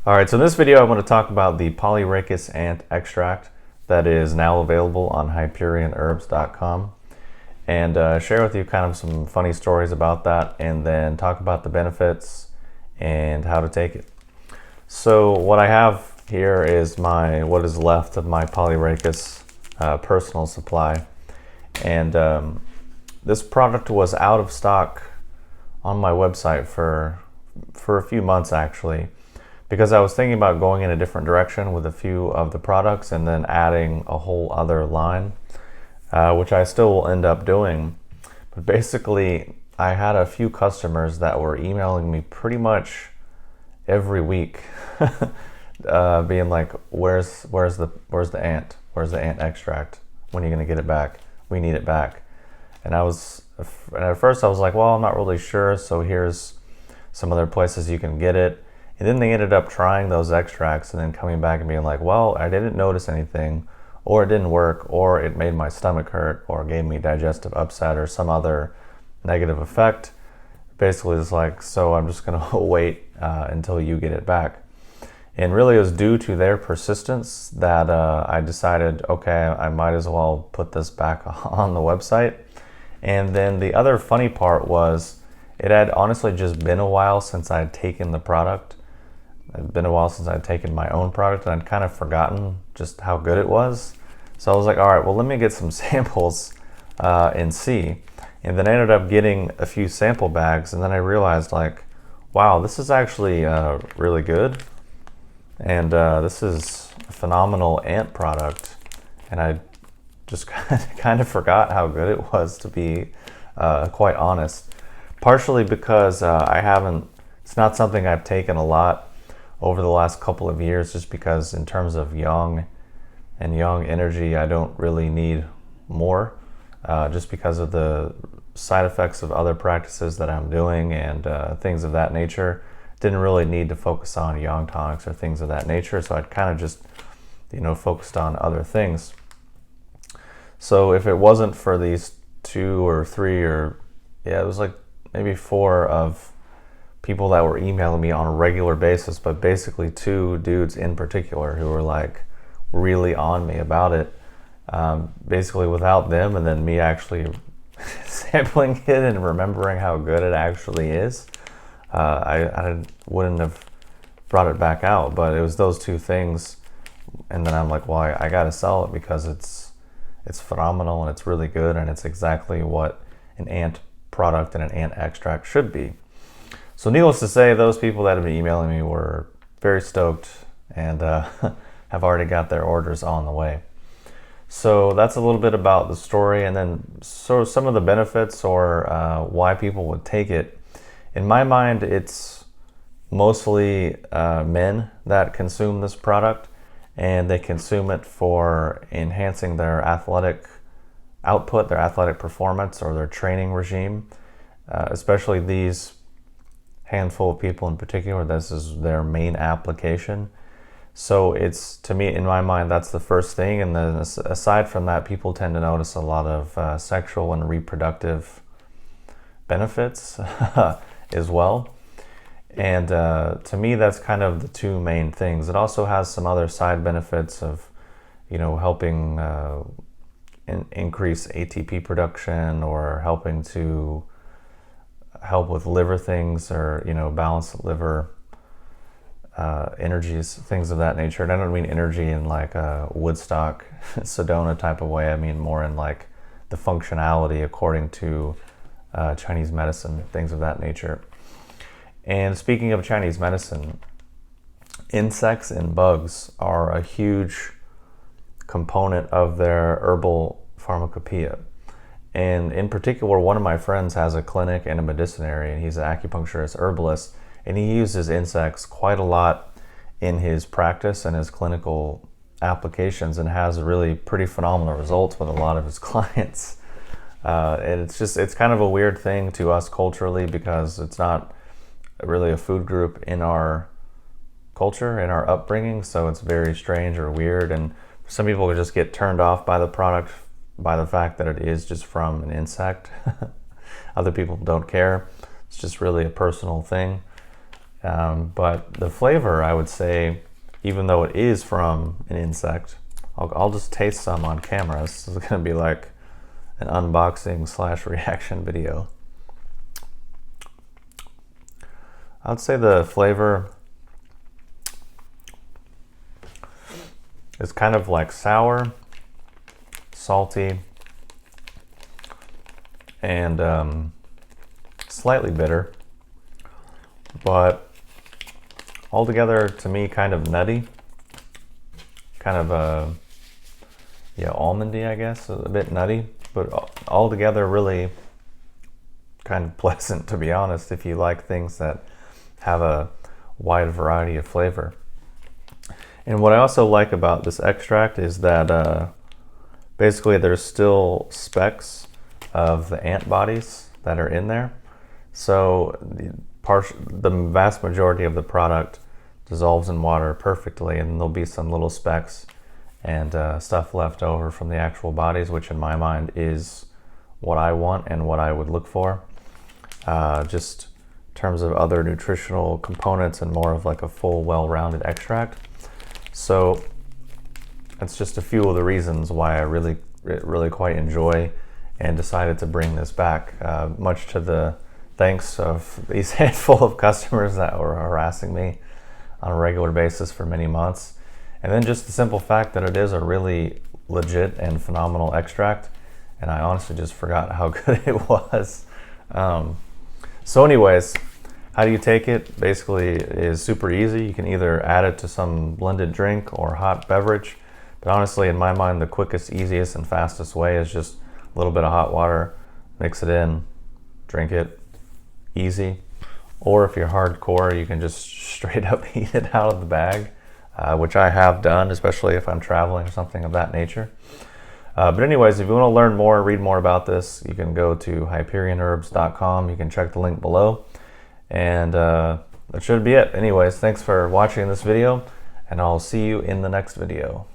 Alright, so in this video I want to talk about the Polyrachis ant extract that is now available on HyperionHerbs.com and share with you kind of some funny stories about that, and then talk about the benefits and how to take it. So what I have here is what is left of my Polyrachis personal supply, and this product was out of stock on my website for a few months actually, because I was thinking about going in a different direction with a few of the products and then adding a whole other line, which I still will end up doing. But basically, I had a few customers that were emailing me pretty much every week, being like, "Where's the ant? Where's the ant extract? When are you gonna get it back? We need it back." And at first I was like, "Well, I'm not really sure. So here's some other places you can get it." And then they ended up trying those extracts and then coming back and being like, "Well, I didn't notice anything, or it didn't work, or it made my stomach hurt, or gave me digestive upset, or some other negative effect." Basically, it's like, "So I'm just gonna wait until you get it back." And really it was due to their persistence that I decided, okay, I might as well put this back on the website. And then the other funny part was, it had honestly just been a while since I had taken the product. It had been a while since I had taken my own product, and I'd kind of forgotten just how good it was. So I was like, all right, well, let me get some samples and see. And then I ended up getting a few sample bags, and then I realized, like, wow, this is actually really good. And this is a phenomenal ant product. And I just kind of forgot how good it was, to be quite honest. Partially because it's not something I've taken a lot over the last couple of years, just because in terms of young energy, I don't really need more, just because of the side effects of other practices that I'm doing and things of that nature. Didn't really need to focus on yang tonics or things of that nature, so I'd kind of just, focused on other things. So if it wasn't for these 2 or 3 or, yeah, it was like maybe 4 of people that were emailing me on a regular basis, but basically 2 dudes in particular who were like really on me about it. Basically without them and then me actually sampling it and remembering how good it actually is, I wouldn't have brought it back out. But it was those 2 things, and then I'm like, well, I gotta sell it because it's phenomenal and it's really good, and it's exactly what an ant product and an ant extract should be. So needless to say, those people that have been emailing me were very stoked and have already got their orders on the way. So that's a little bit about the story, and then so some of the benefits, or why people would take it. In my mind, it's mostly men that consume this product, and they consume it for enhancing their athletic output, their athletic performance, or their training regime. Especially these handful of people in particular, this is their main application. So it's, to me, in my mind, that's the first thing. And then aside from that, people tend to notice a lot of sexual and reproductive benefits as well. And to me, that's kind of the 2 main things. It also has some other side benefits of, helping increase ATP production, or helping to help with liver things, or balance the liver energies, things of that nature. And I don't mean energy in like a Woodstock Sedona type of way. I mean more in like the functionality according to Chinese medicine, things of that nature. And speaking of Chinese medicine, insects and bugs are a huge component of their herbal pharmacopoeia. And in particular, one of my friends has a clinic and a medicinary, and he's an acupuncturist herbalist, and he uses insects quite a lot in his practice and his clinical applications, and has really pretty phenomenal results with a lot of his clients. And it's kind of a weird thing to us culturally, because it's not really a food group in our culture, in our upbringing, so it's very strange or weird. And some people just get turned off by the product by the fact that it is just from an insect. Other people don't care. It's just really a personal thing. But the flavor, I would say, even though it is from an insect, I'll just taste some on camera. This is going to be like an unboxing / reaction video. I would say the flavor is kind of like sour, salty, and slightly bitter, but altogether to me kind of nutty, kind of yeah, almondy, I guess, a bit nutty, but altogether really kind of pleasant, to be honest, if you like things that have a wide variety of flavor. And what I also like about this extract is that basically there's still specks of the antibodies that are in there. So the vast majority of the product dissolves in water perfectly, and there'll be some little specks and stuff left over from the actual bodies, which in my mind is what I want and what I would look for. Just in terms of other nutritional components and more of like a full, well-rounded extract. So that's just a few of the reasons why I really quite enjoy and decided to bring this back, much to the thanks of these handful of customers that were harassing me on a regular basis for many months. And then just the simple fact that it is a really legit and phenomenal extract, and I honestly just forgot how good it was. So anyways, how do you take it? Basically, it is super easy. You can either add it to some blended drink or hot beverage, but honestly, in my mind, the quickest, easiest, and fastest way is just a little bit of hot water, mix it in, drink it, easy. Or if you're hardcore, you can just straight up eat it out of the bag, which I have done, especially if I'm traveling or something of that nature. But anyways, if you want to learn more, read more about this, you can go to hyperionherbs.com. You can check the link below. And that should be it. Anyways, thanks for watching this video, and I'll see you in the next video.